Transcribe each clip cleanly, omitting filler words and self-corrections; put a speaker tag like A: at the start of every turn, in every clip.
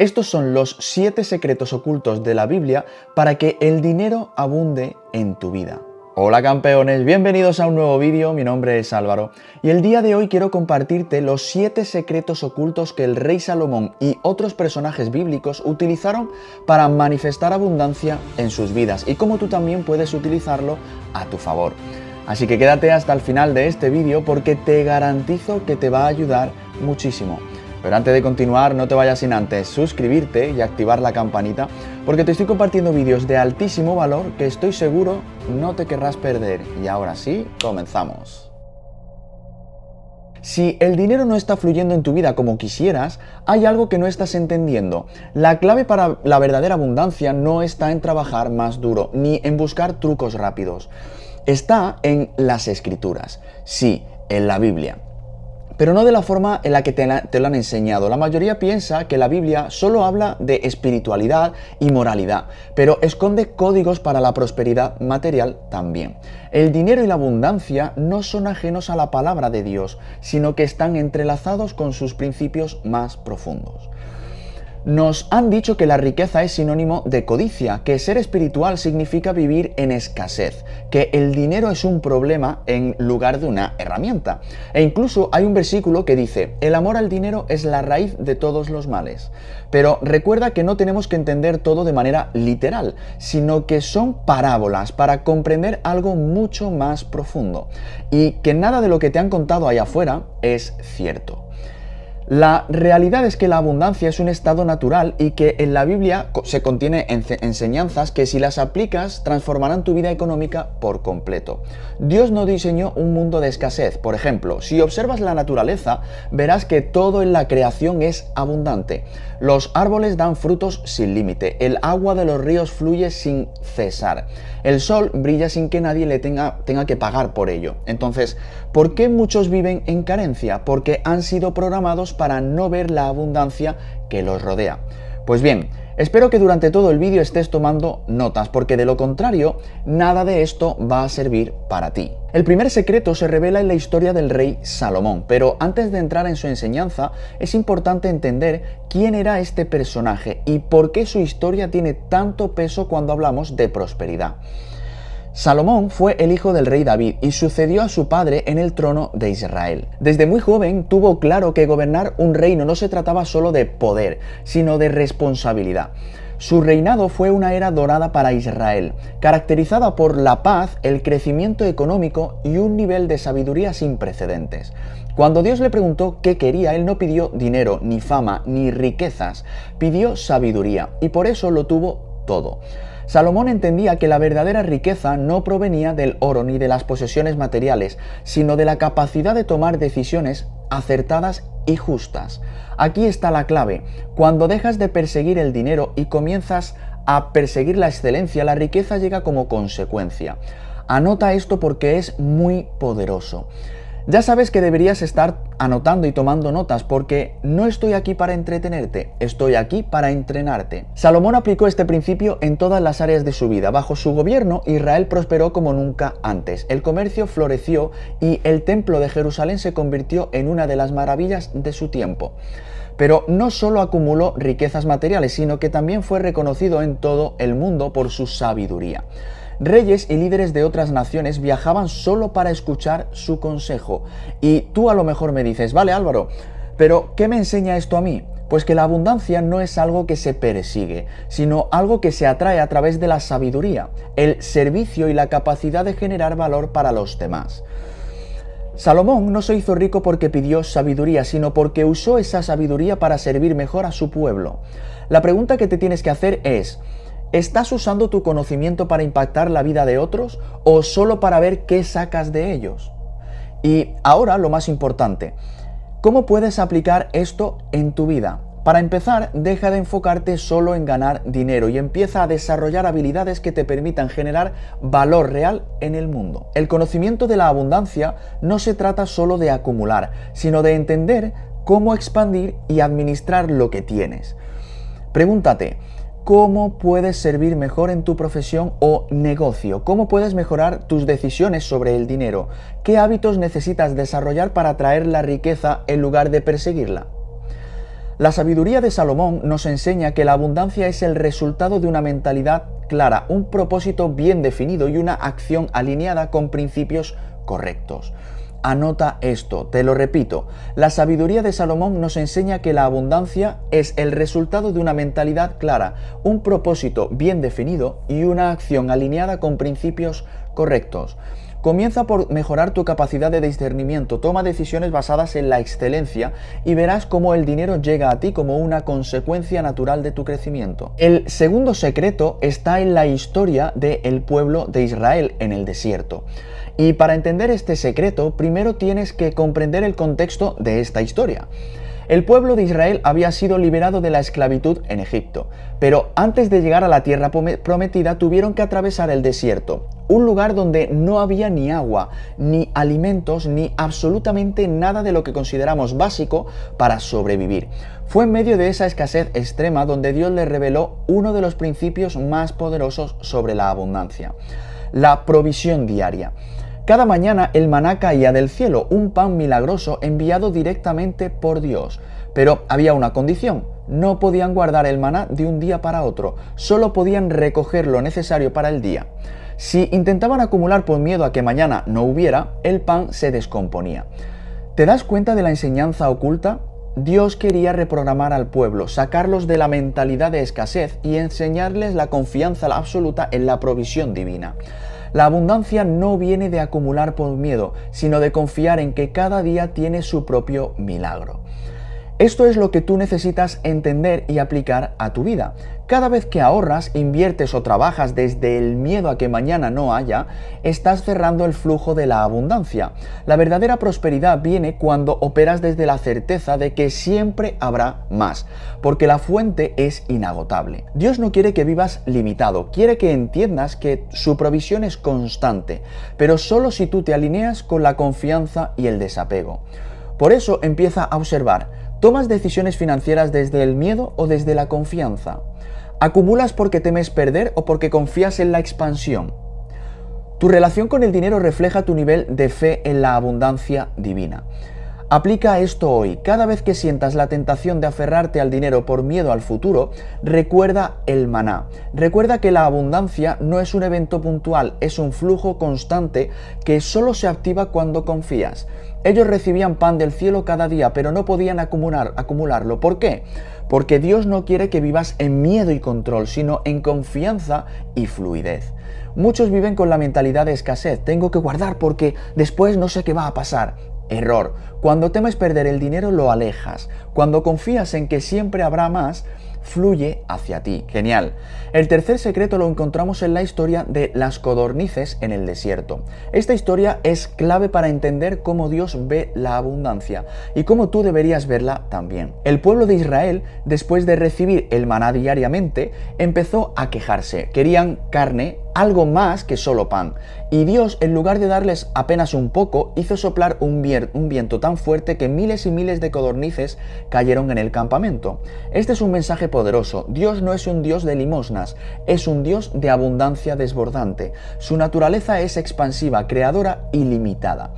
A: Estos son los 7 secretos ocultos de la Biblia para que el dinero abunde en tu vida. Hola campeones, bienvenidos a un nuevo vídeo, mi nombre es Álvaro y el día de hoy quiero compartirte los 7 secretos ocultos que el rey Salomón y otros personajes bíblicos utilizaron para manifestar abundancia en sus vidas y cómo tú también puedes utilizarlo a tu favor. Así que quédate hasta el final de este vídeo porque te garantizo que te va a ayudar muchísimo. Pero antes de continuar, no te vayas sin antes suscribirte y activar la campanita, porque te estoy compartiendo vídeos de altísimo valor que estoy seguro no te querrás perder. Y ahora sí, comenzamos. Si el dinero no está fluyendo en tu vida como quisieras, hay algo que no estás entendiendo. La clave para la verdadera abundancia no está en trabajar más duro, ni en buscar trucos rápidos. Está en las Escrituras, sí, en la Biblia. Pero no de la forma en la que te lo han enseñado. La mayoría piensa que la Biblia solo habla de espiritualidad y moralidad, pero esconde códigos para la prosperidad material también. El dinero y la abundancia no son ajenos a la palabra de Dios, sino que están entrelazados con sus principios más profundos. Nos han dicho que la riqueza es sinónimo de codicia, que ser espiritual significa vivir en escasez, que el dinero es un problema en lugar de una herramienta. E incluso hay un versículo que dice, el amor al dinero es la raíz de todos los males. Pero recuerda que no tenemos que entender todo de manera literal, sino que son parábolas para comprender algo mucho más profundo. Y que nada de lo que te han contado allá afuera es cierto. La realidad es que la abundancia es un estado natural y que en la Biblia se contiene enseñanzas que si las aplicas transformarán tu vida económica por completo. Dios no diseñó un mundo de escasez. Por ejemplo, si observas la naturaleza, verás que todo en la creación es abundante. Los árboles dan frutos sin límite, el agua de los ríos fluye sin cesar, el sol brilla sin que nadie le tenga que pagar por ello. Entonces, ¿por qué muchos viven en carencia? Porque han sido programados para no ver la abundancia que los rodea. Pues bien, espero que durante todo el vídeo estés tomando notas, porque de lo contrario, nada de esto va a servir para ti. El primer secreto se revela en la historia del rey Salomón, pero antes de entrar en su enseñanza, es importante entender quién era este personaje y por qué su historia tiene tanto peso cuando hablamos de prosperidad. Salomón fue el hijo del rey David y sucedió a su padre en el trono de Israel. Desde muy joven tuvo claro que gobernar un reino no se trataba solo de poder, sino de responsabilidad. Su reinado fue una era dorada para Israel, caracterizada por la paz, el crecimiento económico y un nivel de sabiduría sin precedentes. Cuando Dios le preguntó qué quería, él no pidió dinero, ni fama, ni riquezas, pidió sabiduría y por eso lo tuvo todo. Salomón entendía que la verdadera riqueza no provenía del oro ni de las posesiones materiales, sino de la capacidad de tomar decisiones acertadas y justas. Aquí está la clave. Cuando dejas de perseguir el dinero y comienzas a perseguir la excelencia, la riqueza llega como consecuencia. Anota esto porque es muy poderoso. Ya sabes que deberías estar anotando y tomando notas porque no estoy aquí para entretenerte, estoy aquí para entrenarte. Salomón aplicó este principio en todas las áreas de su vida. Bajo su gobierno, Israel prosperó como nunca antes. El comercio floreció y el templo de Jerusalén se convirtió en una de las maravillas de su tiempo. Pero no solo acumuló riquezas materiales, sino que también fue reconocido en todo el mundo por su sabiduría. Reyes y líderes de otras naciones viajaban solo para escuchar su consejo. Y tú a lo mejor me dices, vale Álvaro, pero ¿qué me enseña esto a mí? Pues que la abundancia no es algo que se persigue, sino algo que se atrae a través de la sabiduría, el servicio y la capacidad de generar valor para los demás. Salomón no se hizo rico porque pidió sabiduría, sino porque usó esa sabiduría para servir mejor a su pueblo. La pregunta que te tienes que hacer es, ¿estás usando tu conocimiento para impactar la vida de otros o solo para ver qué sacas de ellos? Y ahora lo más importante, ¿cómo puedes aplicar esto en tu vida? Para empezar, deja de enfocarte solo en ganar dinero y empieza a desarrollar habilidades que te permitan generar valor real en el mundo. El conocimiento de la abundancia no se trata solo de acumular, sino de entender cómo expandir y administrar lo que tienes. Pregúntate, ¿cómo puedes servir mejor en tu profesión o negocio? ¿Cómo puedes mejorar tus decisiones sobre el dinero? ¿Qué hábitos necesitas desarrollar para atraer la riqueza en lugar de perseguirla? La sabiduría de Salomón nos enseña que la abundancia es el resultado de una mentalidad clara, un propósito bien definido y una acción alineada con principios correctos. Anota esto, te lo repito, la sabiduría de Salomón nos enseña que la abundancia es el resultado de una mentalidad clara, un propósito bien definido y una acción alineada con principios correctos. Comienza por mejorar tu capacidad de discernimiento, toma decisiones basadas en la excelencia y verás cómo el dinero llega a ti como una consecuencia natural de tu crecimiento. El segundo secreto está en la historia del pueblo de Israel en el desierto. Y para entender este secreto, primero tienes que comprender el contexto de esta historia. El pueblo de Israel había sido liberado de la esclavitud en Egipto, pero antes de llegar a la tierra prometida tuvieron que atravesar el desierto, un lugar donde no había ni agua, ni alimentos, ni absolutamente nada de lo que consideramos básico para sobrevivir. Fue en medio de esa escasez extrema donde Dios les reveló uno de los principios más poderosos sobre la abundancia: la provisión diaria. Cada mañana el maná caía del cielo, un pan milagroso enviado directamente por Dios. Pero había una condición: no podían guardar el maná de un día para otro, solo podían recoger lo necesario para el día. Si intentaban acumular por miedo a que mañana no hubiera, el pan se descomponía. ¿Te das cuenta de la enseñanza oculta? Dios quería reprogramar al pueblo, sacarlos de la mentalidad de escasez y enseñarles la confianza absoluta en la provisión divina. La abundancia no viene de acumular por miedo, sino de confiar en que cada día tiene su propio milagro. Esto es lo que tú necesitas entender y aplicar a tu vida. Cada vez que ahorras, inviertes o trabajas desde el miedo a que mañana no haya, estás cerrando el flujo de la abundancia. La verdadera prosperidad viene cuando operas desde la certeza de que siempre habrá más, porque la fuente es inagotable. Dios no quiere que vivas limitado, quiere que entiendas que su provisión es constante, pero solo si tú te alineas con la confianza y el desapego. Por eso empieza a observar. ¿Tomas decisiones financieras desde el miedo o desde la confianza? ¿Acumulas porque temes perder o porque confías en la expansión? Tu relación con el dinero refleja tu nivel de fe en la abundancia divina. Aplica esto hoy. Cada vez que sientas la tentación de aferrarte al dinero por miedo al futuro, recuerda el maná. Recuerda que la abundancia no es un evento puntual, es un flujo constante que solo se activa cuando confías. Ellos recibían pan del cielo cada día, pero no podían acumularlo. ¿Por qué? Porque Dios no quiere que vivas en miedo y control, sino en confianza y fluidez. Muchos viven con la mentalidad de escasez. Tengo que guardar porque después no sé qué va a pasar. Error. Cuando temes perder el dinero, lo alejas. Cuando confías en que siempre habrá más, fluye hacia ti. Genial. El tercer secreto lo encontramos en la historia de las codornices en el desierto. Esta historia es clave para entender cómo Dios ve la abundancia y cómo tú deberías verla también. El pueblo de Israel, después de recibir el maná diariamente, empezó a quejarse. Querían carne, algo más que solo pan. Y Dios, en lugar de darles apenas un poco, hizo soplar un viento tan fuerte que miles y miles de codornices cayeron en el campamento. Este es un mensaje poderoso. Dios no es un Dios de limosnas, es un Dios de abundancia desbordante. Su naturaleza es expansiva, creadora y limitada.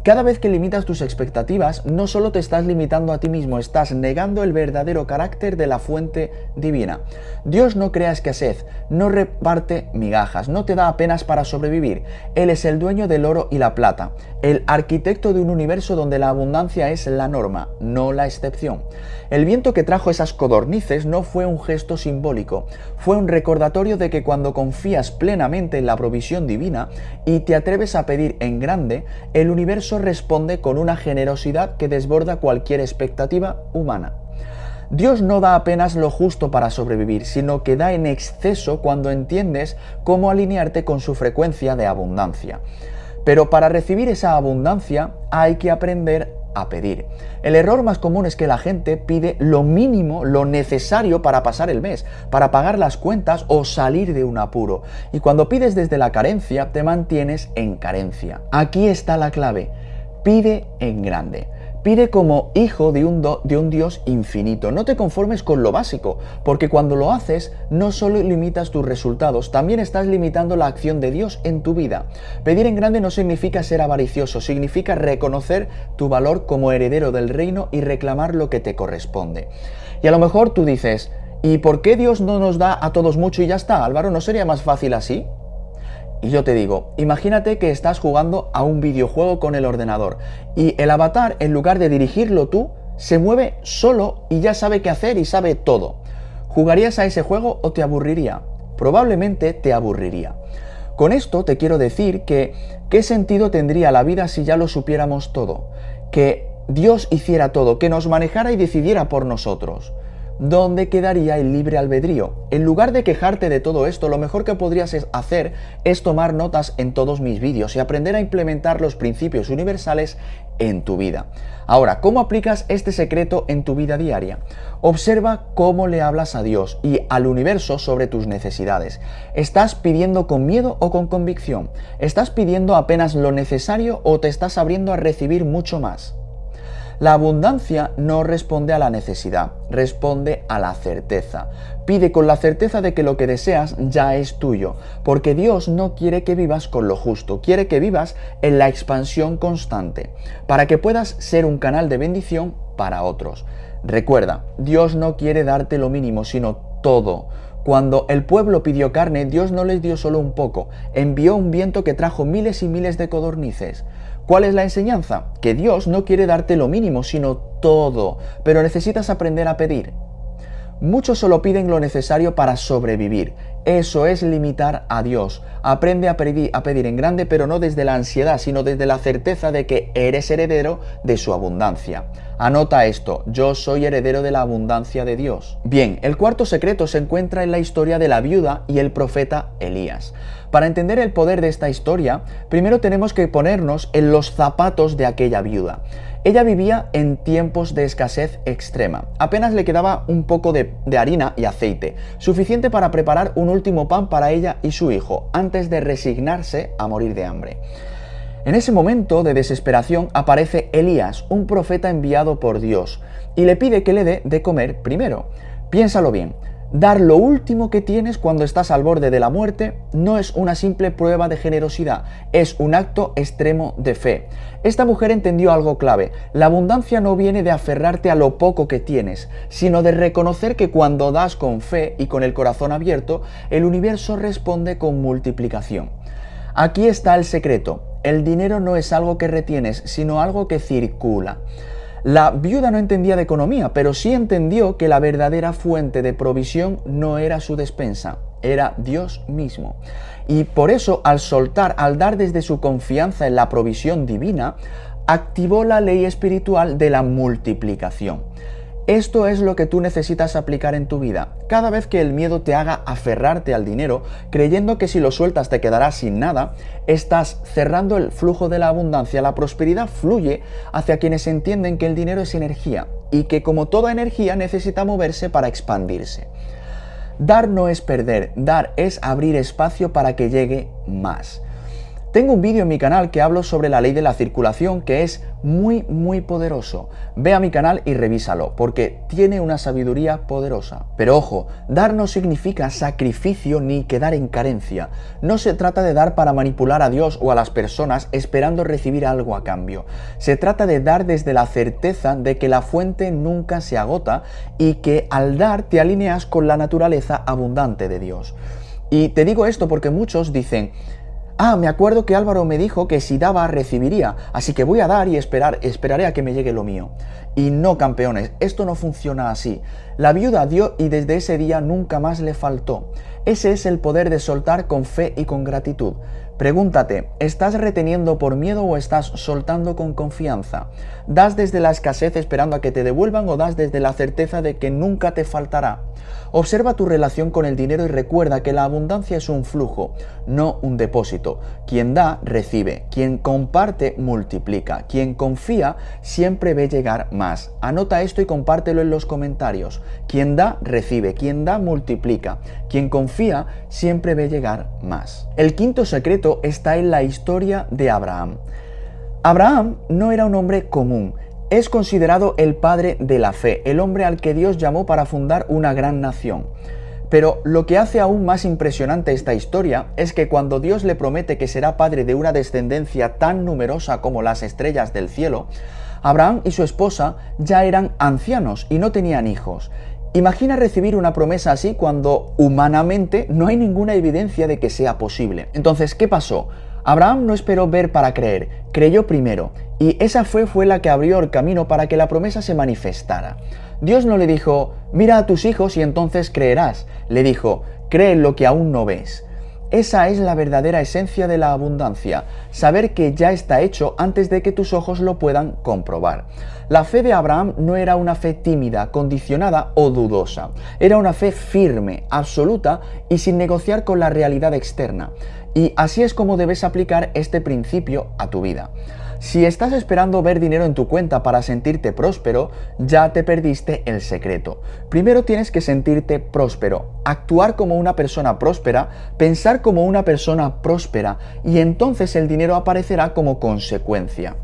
A: Cada vez que limitas tus expectativas, no solo te estás limitando a ti mismo, estás negando el verdadero carácter de la fuente divina. Dios no crea escasez, no reparte migajas, no te da apenas para sobrevivir. Él es el dueño del oro y la plata, el arquitecto de un universo donde la abundancia es la norma, no la excepción. El viento que trajo esas codornices no fue un gesto simbólico, fue un recordatorio de que cuando confías plenamente en la provisión divina y te atreves a pedir en grande, el universo responde con una generosidad que desborda cualquier expectativa humana. Dios no da apenas lo justo para sobrevivir, sino que da en exceso cuando entiendes cómo alinearte con su frecuencia de abundancia. Pero para recibir esa abundancia hay que aprender a pedir. El error más común es que la gente pide lo mínimo, lo necesario para pasar el mes, para pagar las cuentas o salir de un apuro. Y cuando pides desde la carencia, te mantienes en carencia. Aquí está la clave. Pide en grande. Pide como hijo de un Dios infinito. No te conformes con lo básico, porque cuando lo haces, no solo limitas tus resultados, también estás limitando la acción de Dios en tu vida. Pedir en grande no significa ser avaricioso, significa reconocer tu valor como heredero del reino y reclamar lo que te corresponde. Y a lo mejor tú dices, ¿y por qué Dios no nos da a todos mucho y ya está, Álvaro? ¿No sería más fácil así? Y yo te digo, imagínate que estás jugando a un videojuego con el ordenador y el avatar, en lugar de dirigirlo tú, se mueve solo y ya sabe qué hacer y sabe todo. ¿Jugarías a ese juego o te aburriría? Probablemente te aburriría. Con esto te quiero decir que, ¿qué sentido tendría la vida si ya lo supiéramos todo? Que Dios hiciera todo, que nos manejara y decidiera por nosotros. ¿Dónde quedaría el libre albedrío? En lugar de quejarte de todo esto, lo mejor que podrías hacer es tomar notas en todos mis vídeos y aprender a implementar los principios universales en tu vida. Ahora, ¿cómo aplicas este secreto en tu vida diaria? Observa cómo le hablas a Dios y al universo sobre tus necesidades. ¿Estás pidiendo con miedo o con convicción? ¿Estás pidiendo apenas lo necesario o te estás abriendo a recibir mucho más? La abundancia no responde a la necesidad, responde a la certeza. Pide con la certeza de que lo que deseas ya es tuyo, porque Dios no quiere que vivas con lo justo, quiere que vivas en la expansión constante, para que puedas ser un canal de bendición para otros. Recuerda, Dios no quiere darte lo mínimo, sino todo. Cuando el pueblo pidió carne, Dios no les dio solo un poco, envió un viento que trajo miles y miles de codornices. ¿Cuál es la enseñanza? Que Dios no quiere darte lo mínimo, sino todo, pero necesitas aprender a pedir. Muchos solo piden lo necesario para sobrevivir. Eso es limitar a Dios. Aprende a pedir en grande, pero no desde la ansiedad, sino desde la certeza de que eres heredero de su abundancia. Anota esto, yo soy heredero de la abundancia de Dios. Bien, el cuarto secreto se encuentra en la historia de la viuda y el profeta Elías. Para entender el poder de esta historia, primero tenemos que ponernos en los zapatos de aquella viuda. Ella vivía en tiempos de escasez extrema. Apenas le quedaba un poco de harina y aceite, suficiente para preparar un último pan para ella y su hijo, antes de resignarse a morir de hambre. En ese momento de desesperación aparece Elías, un profeta enviado por Dios, y le pide que le dé de comer primero. Piénsalo bien. Dar lo último que tienes cuando estás al borde de la muerte no es una simple prueba de generosidad, es un acto extremo de fe. Esta mujer entendió algo clave: la abundancia no viene de aferrarte a lo poco que tienes, sino de reconocer que cuando das con fe y con el corazón abierto, el universo responde con multiplicación. Aquí está el secreto: el dinero no es algo que retienes, sino algo que circula. La viuda no entendía de economía, pero sí entendió que la verdadera fuente de provisión no era su despensa, era Dios mismo. Y por eso, al soltar, al dar desde su confianza en la provisión divina, activó la ley espiritual de la multiplicación. Esto es lo que tú necesitas aplicar en tu vida. Cada vez que el miedo te haga aferrarte al dinero, creyendo que si lo sueltas te quedarás sin nada, estás cerrando el flujo de la abundancia. La prosperidad fluye hacia quienes entienden que el dinero es energía y que, como toda energía, necesita moverse para expandirse. Dar no es perder, dar es abrir espacio para que llegue más. Tengo un vídeo en mi canal que hablo sobre la ley de la circulación, que es muy poderoso. Ve a mi canal y revísalo, porque tiene una sabiduría poderosa. Pero ojo, dar no significa sacrificio ni quedar en carencia. No se trata de dar para manipular a Dios o a las personas esperando recibir algo a cambio. Se trata de dar desde la certeza de que la fuente nunca se agota y que al dar te alineas con la naturaleza abundante de Dios. Y te digo esto porque muchos dicen: me acuerdo que Álvaro me dijo que si daba recibiría, así que voy a dar y esperaré a que me llegue lo mío. Y no, campeones, esto no funciona así. La viuda dio y desde ese día nunca más le faltó. Ese es el poder de soltar con fe y con gratitud. Pregúntate, ¿estás reteniendo por miedo o estás soltando con confianza? ¿Das desde la escasez esperando a que te devuelvan o das desde la certeza de que nunca te faltará? Observa tu relación con el dinero y recuerda que la abundancia es un flujo, no un depósito. Quien da, recibe. Quien comparte, multiplica. Quien confía, siempre ve llegar más. Anota esto y compártelo en los comentarios. Quien da, recibe. Quien da, multiplica. Quien confía, siempre ve llegar más. El quinto secreto está en la historia de Abraham. Abraham no era un hombre común. es considerado el padre de la fe, el hombre al que Dios llamó para fundar una gran nación. Pero lo que hace aún más impresionante esta historia es que cuando Dios le promete que será padre de una descendencia tan numerosa como las estrellas del cielo, Abraham y su esposa ya eran ancianos y no tenían hijos. Imagina recibir una promesa así cuando humanamente no hay ninguna evidencia de que sea posible. Entonces, ¿qué pasó? Abraham no esperó ver para creer, creyó primero, y esa fe fue la que abrió el camino para que la promesa se manifestara. Dios no le dijo, mira a tus hijos y entonces creerás. Le dijo, cree en lo que aún no ves. Esa es la verdadera esencia de la abundancia, saber que ya está hecho antes de que tus ojos lo puedan comprobar. La fe de Abraham no era una fe tímida, condicionada o dudosa. Era una fe firme, absoluta y sin negociar con la realidad externa. Y así es como debes aplicar este principio a tu vida. Si estás esperando ver dinero en tu cuenta para sentirte próspero, ya te perdiste el secreto. Primero tienes que sentirte próspero, actuar como una persona próspera, pensar como una persona próspera y entonces el dinero aparecerá como consecuencia.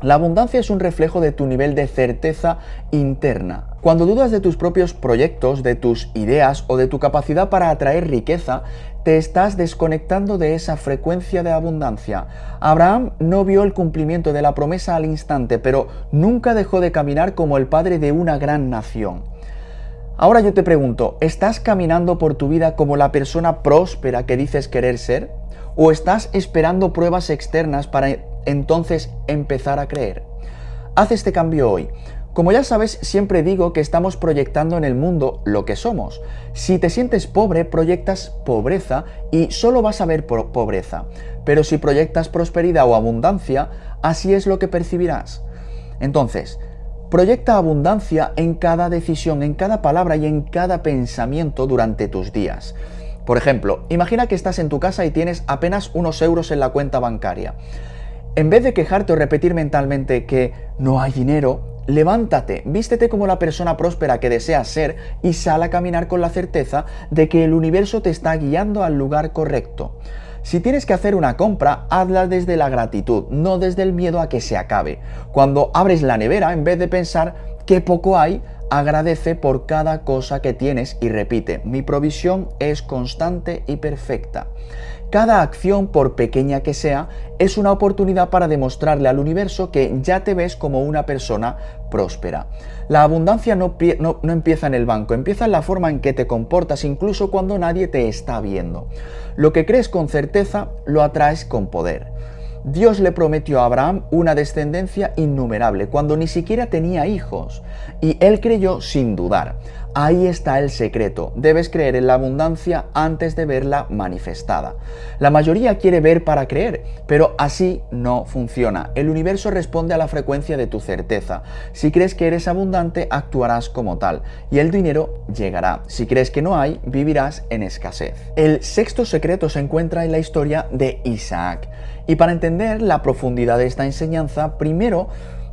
A: La abundancia es un reflejo de tu nivel de certeza interna. Cuando dudas de tus propios proyectos, de tus ideas o de tu capacidad para atraer riqueza, te estás desconectando de esa frecuencia de abundancia. Abraham no vio el cumplimiento de la promesa al instante, pero nunca dejó de caminar como el padre de una gran nación. Ahora yo te pregunto, ¿estás caminando por tu vida como la persona próspera que dices querer ser? ¿O estás esperando pruebas externas para entonces empezar a creer? Haz este cambio hoy. Como ya sabes, siempre digo que estamos proyectando en el mundo lo que somos. Si te sientes pobre, proyectas pobreza y solo vas a ver pobreza. Pero si proyectas prosperidad o abundancia, así es lo que percibirás. Entonces, proyecta abundancia en cada decisión, en cada palabra y en cada pensamiento durante tus días. Por ejemplo, imagina que estás en tu casa y tienes apenas unos euros en la cuenta bancaria. En vez de quejarte o repetir mentalmente que no hay dinero, levántate, vístete como la persona próspera que deseas ser y sal a caminar con la certeza de que el universo te está guiando al lugar correcto. Si tienes que hacer una compra, hazla desde la gratitud, no desde el miedo a que se acabe. Cuando abres la nevera, en vez de pensar qué poco hay, agradece por cada cosa que tienes y repite, mi provisión es constante y perfecta. Cada acción, por pequeña que sea, es una oportunidad para demostrarle al universo que ya te ves como una persona próspera. La abundancia no empieza en el banco, empieza en la forma en que te comportas, incluso cuando nadie te está viendo. Lo que crees con certeza, lo atraes con poder. Dios le prometió a Abraham una descendencia innumerable cuando ni siquiera tenía hijos, y él creyó sin dudar. Ahí está el secreto, debes creer en la abundancia antes de verla manifestada. La mayoría quiere ver para creer, pero así no funciona. El universo responde a la frecuencia de tu certeza. Si crees que eres abundante, actuarás como tal, y el dinero llegará. Si crees que no hay, vivirás en escasez. El sexto secreto se encuentra en la historia de Isaac. Y para entender la profundidad de esta enseñanza, primero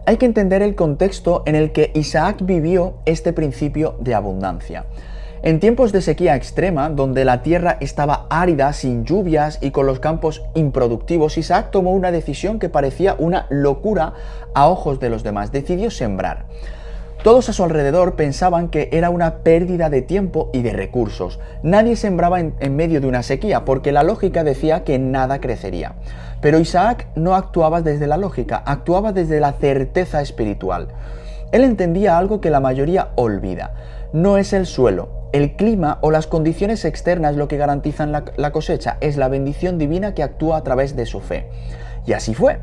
A: hay que entender el contexto en el que Isaac vivió este principio de abundancia. En tiempos de sequía extrema, donde la tierra estaba árida, sin lluvias y con los campos improductivos, Isaac tomó una decisión que parecía una locura a ojos de los demás. Decidió sembrar. Todos a su alrededor pensaban que era una pérdida de tiempo y de recursos. Nadie sembraba en medio de una sequía porque la lógica decía que nada crecería. Pero Isaac no actuaba desde la lógica, actuaba desde la certeza espiritual. Él entendía algo que la mayoría olvida. No es el suelo, el clima o las condiciones externas lo que garantizan la cosecha, es la bendición divina que actúa a través de su fe. Y así fue.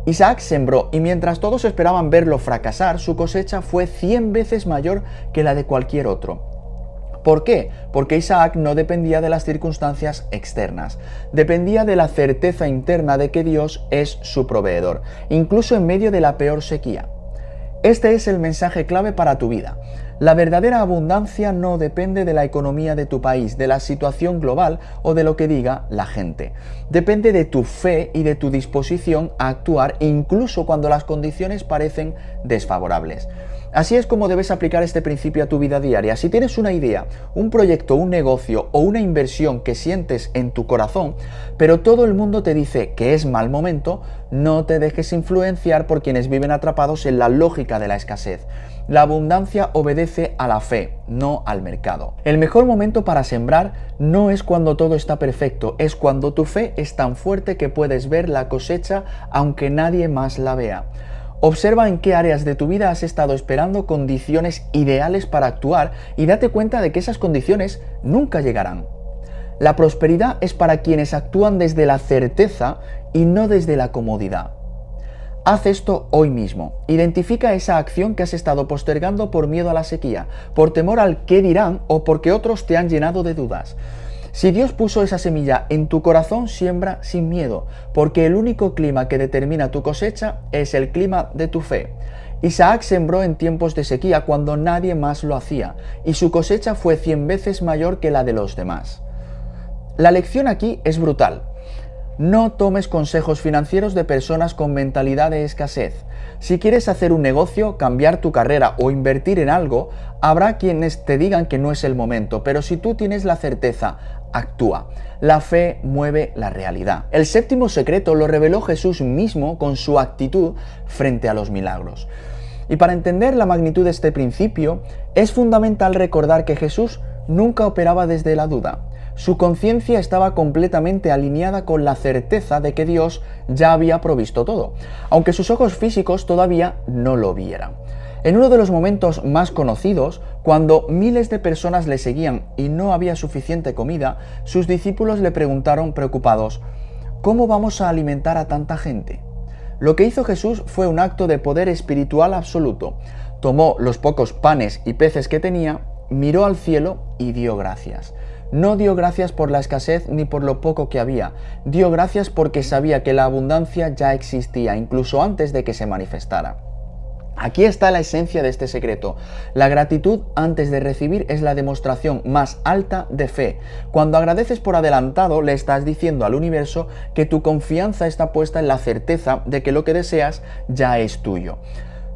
A: Isaac sembró y mientras todos esperaban verlo fracasar, su cosecha fue 100 veces mayor que la de cualquier otro. ¿Por qué? Porque Isaac no dependía de las circunstancias externas, dependía de la certeza interna de que Dios es su proveedor, incluso en medio de la peor sequía. Este es el mensaje clave para tu vida. La verdadera abundancia no depende de la economía de tu país, de la situación global o de lo que diga la gente. Depende de tu fe y de tu disposición a actuar incluso cuando las condiciones parecen desfavorables. Así es como debes aplicar este principio a tu vida diaria. Si tienes una idea, un proyecto, un negocio o una inversión que sientes en tu corazón, pero todo el mundo te dice que es mal momento, no te dejes influenciar por quienes viven atrapados en la lógica de la escasez. La abundancia obedece a la fe, no al mercado. El mejor momento para sembrar no es cuando todo está perfecto, es cuando tu fe es tan fuerte que puedes ver la cosecha aunque nadie más la vea. Observa en qué áreas de tu vida has estado esperando condiciones ideales para actuar y date cuenta de que esas condiciones nunca llegarán. La prosperidad es para quienes actúan desde la certeza y no desde la comodidad. Haz esto hoy mismo. Identifica esa acción que has estado postergando por miedo a la sequía, por temor al qué dirán o porque otros te han llenado de dudas. Si Dios puso esa semilla en tu corazón, siembra sin miedo, porque el único clima que determina tu cosecha es el clima de tu fe. Isaac sembró en tiempos de sequía cuando nadie más lo hacía, y su cosecha fue 100 veces mayor que la de los demás. La lección aquí es brutal. No tomes consejos financieros de personas con mentalidad de escasez. Si quieres hacer un negocio, cambiar tu carrera o invertir en algo, habrá quienes te digan que no es el momento, pero si tú tienes la certeza, actúa. La fe mueve la realidad. El séptimo secreto lo reveló Jesús mismo con su actitud frente a los milagros. Y para entender la magnitud de este principio, es fundamental recordar que Jesús nunca operaba desde la duda. Su conciencia estaba completamente alineada con la certeza de que Dios ya había provisto todo, aunque sus ojos físicos todavía no lo vieran. En uno de los momentos más conocidos, cuando miles de personas le seguían y no había suficiente comida, sus discípulos le preguntaron preocupados: ¿cómo vamos a alimentar a tanta gente? Lo que hizo Jesús fue un acto de poder espiritual absoluto. Tomó los pocos panes y peces que tenía, miró al cielo y dio gracias. No dio gracias por la escasez ni por lo poco que había. Dio gracias porque sabía que la abundancia ya existía, incluso antes de que se manifestara. Aquí está la esencia de este secreto. La gratitud antes de recibir es la demostración más alta de fe. Cuando agradeces por adelantado, le estás diciendo al universo que tu confianza está puesta en la certeza de que lo que deseas ya es tuyo.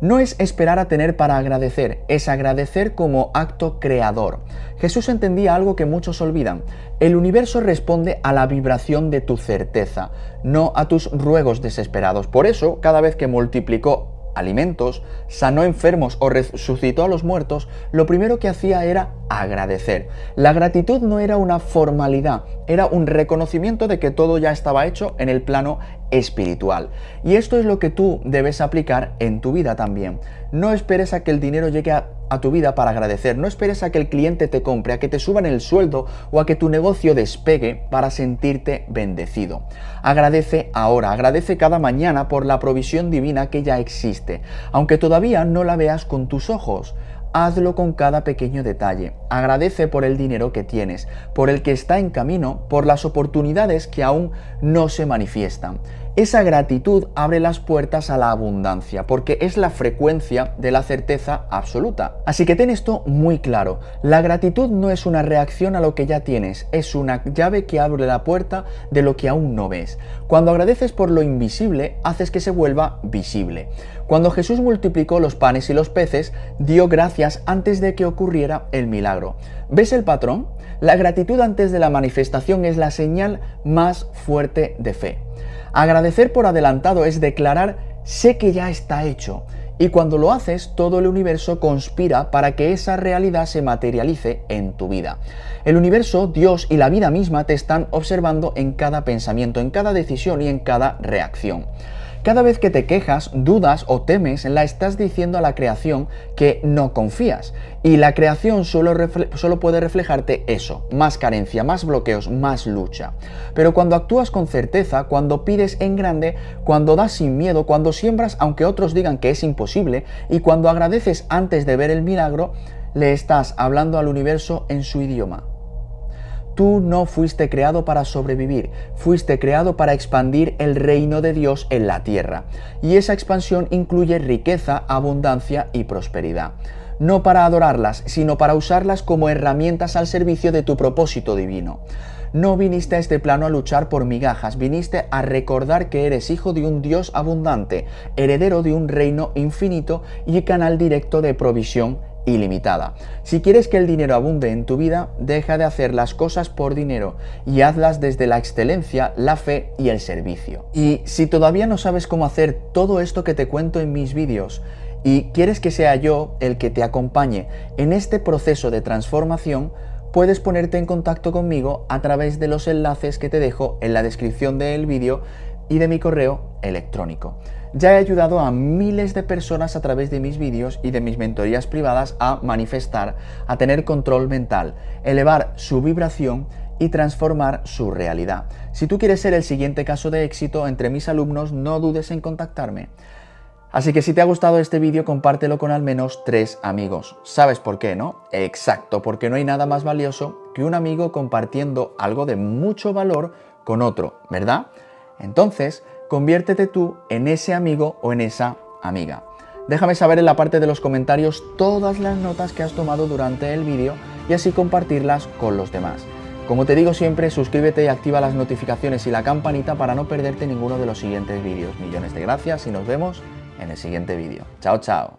A: No es esperar a tener para agradecer, es agradecer como acto creador. Jesús entendía algo que muchos olvidan. El universo responde a la vibración de tu certeza, no a tus ruegos desesperados. Por eso, cada vez que multiplicó alimentos, sanó enfermos o resucitó a los muertos, lo primero que hacía era agradecer. La gratitud no era una formalidad, era un reconocimiento de que todo ya estaba hecho en el plano espiritual. Y esto es lo que tú debes aplicar en tu vida también. No esperes a que el dinero llegue a tu vida para agradecer. No esperes a que el cliente te compre, a que te suban el sueldo o a que tu negocio despegue para sentirte bendecido. Agradece ahora, agradece cada mañana por la provisión divina que ya existe, aunque todavía no la veas con tus ojos. Hazlo con cada pequeño detalle. Agradece por el dinero que tienes, por el que está en camino, por las oportunidades que aún no se manifiestan. Esa gratitud abre las puertas a la abundancia, porque es la frecuencia de la certeza absoluta. Así que ten esto muy claro. La gratitud no es una reacción a lo que ya tienes, es una llave que abre la puerta de lo que aún no ves. Cuando agradeces por lo invisible, haces que se vuelva visible. Cuando Jesús multiplicó los panes y los peces, dio gracias antes de que ocurriera el milagro. ¿Ves el patrón? La gratitud antes de la manifestación es la señal más fuerte de fe. Agradecer por adelantado es declarar: sé que ya está hecho. Y cuando lo haces, todo el universo conspira para que esa realidad se materialice en tu vida. El universo, Dios y la vida misma te están observando en cada pensamiento, en cada decisión y en cada reacción. Cada vez que te quejas, dudas o temes, la estás diciendo a la creación que no confías. Y la creación solo puede reflejarte eso: más carencia, más bloqueos, más lucha. Pero cuando actúas con certeza, cuando pides en grande, cuando das sin miedo, cuando siembras aunque otros digan que es imposible, y cuando agradeces antes de ver el milagro, le estás hablando al universo en su idioma. Tú no fuiste creado para sobrevivir, fuiste creado para expandir el reino de Dios en la tierra. Y esa expansión incluye riqueza, abundancia y prosperidad. no para adorarlas, sino para usarlas como herramientas al servicio de tu propósito divino. No viniste a este plano a luchar por migajas, viniste a recordar que eres hijo de un Dios abundante, heredero de un reino infinito y canal directo de provisión ilimitada. Si quieres que el dinero abunde en tu vida, deja de hacer las cosas por dinero y hazlas desde la excelencia, la fe y el servicio. Y si todavía no sabes cómo hacer todo esto que te cuento en mis vídeos y quieres que sea yo el que te acompañe en este proceso de transformación, puedes ponerte en contacto conmigo a través de los enlaces que te dejo en la descripción del vídeo y de mi correo electrónico. Ya he ayudado a miles de personas a través de mis vídeos y de mis mentorías privadas a manifestar, a tener control mental, elevar su vibración y transformar su realidad. Si tú quieres ser el siguiente caso de éxito entre mis alumnos, no dudes en contactarme. Así que si te ha gustado este vídeo, compártelo con al menos 3 amigos. ¿Sabes por qué, no? Exacto, porque no hay nada más valioso que un amigo compartiendo algo de mucho valor con otro, ¿verdad? Entonces, conviértete tú en ese amigo o en esa amiga. Déjame saber en la parte de los comentarios todas las notas que has tomado durante el vídeo y así compartirlas con los demás. Como te digo siempre, suscríbete y activa las notificaciones y la campanita para no perderte ninguno de los siguientes vídeos. Millones de gracias y nos vemos en el siguiente vídeo. Chao, chao.